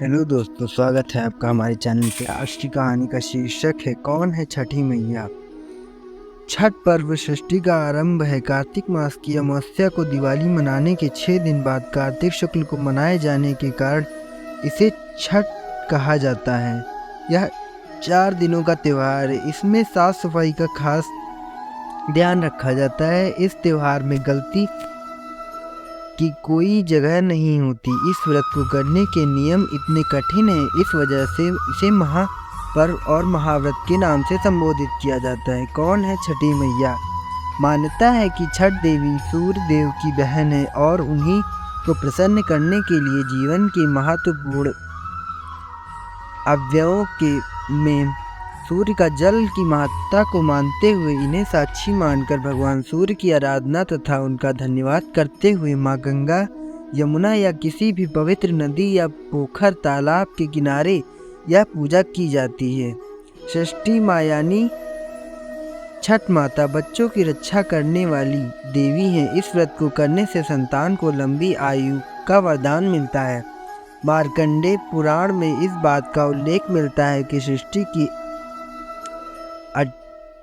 Hello दोस्तों, स्वागत है आपका हमारे चैनल पे। आज की कहानी का शीर्षक है कौन है छठी मैया। छठ पर्व सृष्टि का आरंभ है। कार्तिक मास की अमावस्या को दिवाली मनाने के 6 दिन बाद कार्तिक शुक्ल को मनाए जाने के कारण इसे छठ कहा जाता है। यह 4 दिनों का त्यौहार है। इसमें साफ सफाई का खास ध्यान रखा जाता है। इस त्यौहार में गलती की कोई जगह नहीं होती। इस व्रत को करने के नियम इतने कठिन हैं, इस वजह से इसे महापर्व और महाव्रत के नाम से संबोधित किया जाता है। कौन है छठी मैया? मान्यता है कि छठ देवी सूर्य देव की बहन है और उन्हीं को प्रसन्न करने के लिए जीवन के महत्वपूर्ण अवयवों के में सूर्य का जल की महत्ता को मानते हुए इन्हें साक्षी मानकर भगवान सूर्य की आराधना तथा उनका धन्यवाद करते हुए माँ गंगा, यमुना या किसी भी पवित्र नदी या पोखर तालाब के किनारे यह पूजा की जाती है। षष्ठी माँ यानी छठ माता बच्चों की रक्षा करने वाली देवी हैं। इस व्रत को करने से संतान को लंबी आयु का वरदान मिलता है। मार्कंडेय पुराण में इस बात का उल्लेख मिलता है कि सृष्टि की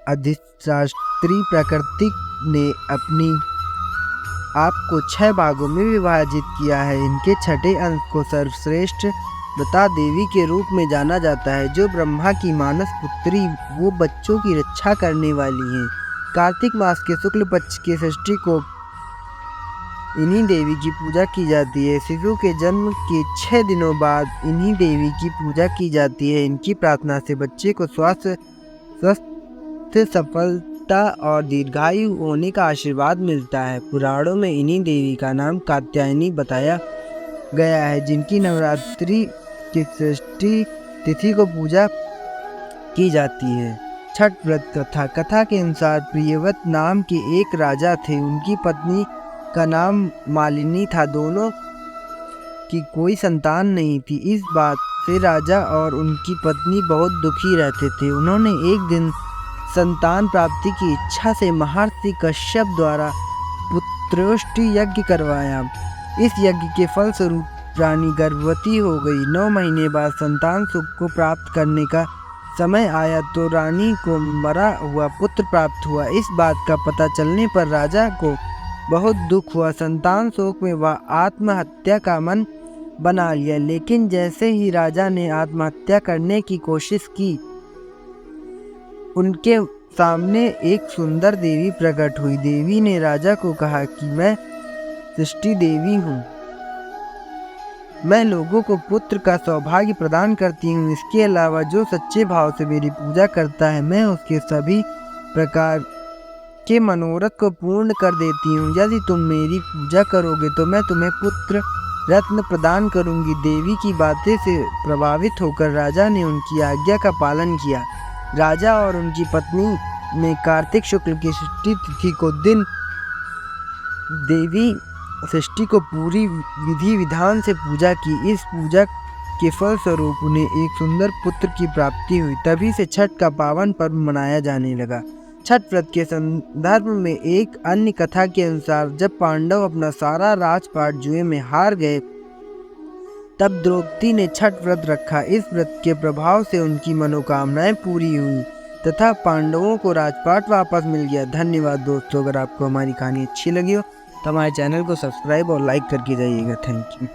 अधिष्ठात्री प्रकृति ने अपनी आप को 6 भागों में विभाजित किया है। इनके छठे अंश को सर्वश्रेष्ठ व्रता देवी के रूप में जाना जाता है, जो ब्रह्मा की मानस पुत्री वो बच्चों की रक्षा करने वाली हैं। कार्तिक मास के शुक्ल पक्ष के षष्ठी को इन्हीं देवी की पूजा की जाती है। शिशु के जन्म के 6 दिनों बाद इन्हीं देवी की पूजा की जाती है। इनकी प्रार्थना से बच्चे को स्वस्थ सफलता और दीर्घायु होने का आशीर्वाद मिलता है। पुराणों में इन्हीं देवी का नाम कात्यायनी बताया गया है, जिनकी नवरात्रि की षष्ठी तिथि को पूजा की जाती है। छठ व्रत कथा के अनुसार प्रियव्रत नाम के एक राजा थे। उनकी पत्नी का नाम मालिनी था। दोनों की कोई संतान नहीं थी। इस बात से राजा और उनकी पत्नी बहुत दुखी रहते थे। उन्होंने एक दिन संतान प्राप्ति की इच्छा से महर्षि कश्यप द्वारा पुत्रोष्टि यज्ञ करवाया। इस यज्ञ के फलस्वरूप रानी गर्भवती हो गई। 9 महीने बाद संतान सुख को प्राप्त करने का समय आया तो रानी को मरा हुआ पुत्र प्राप्त हुआ। इस बात का पता चलने पर राजा को बहुत दुख हुआ। संतान शोक में वह आत्महत्या का मन बना लिया। लेकिन जैसे ही राजा ने आत्महत्या करने की कोशिश की, उनके सामने एक सुंदर देवी प्रकट हुई। देवी ने राजा को कहा कि मैं सृष्टि देवी हूँ। मैं लोगों को पुत्र का सौभाग्य प्रदान करती हूँ। इसके अलावा जो सच्चे भाव से मेरी पूजा करता है, मैं उसके सभी प्रकार के मनोरथ को पूर्ण कर देती हूँ। यदि तुम मेरी पूजा करोगे तो मैं तुम्हें पुत्र रत्न प्रदान करूँगी। देवी की बातें से प्रभावित होकर राजा ने उनकी आज्ञा का पालन किया। राजा और उनकी पत्नी ने कार्तिक शुक्ल की षष्ठी तिथि को दिन देवी षष्ठी को पूरी विधि विधान से पूजा की। इस पूजा के फलस्वरूप उन्हें एक सुंदर पुत्र की प्राप्ति हुई। तभी से छठ का पावन पर्व मनाया जाने लगा। छठ व्रत के संदर्भ में एक अन्य कथा के अनुसार जब पांडव अपना सारा राजपाट जुए में हार गए, तब द्रौपदी ने छठ व्रत रखा। इस व्रत के प्रभाव से उनकी मनोकामनाएं पूरी हुई तथा पांडवों को राजपाट वापस मिल गया। धन्यवाद दोस्तों। अगर आपको हमारी कहानी अच्छी लगी हो तो हमारे चैनल को सब्सक्राइब और लाइक करके जाइएगा। Thank you.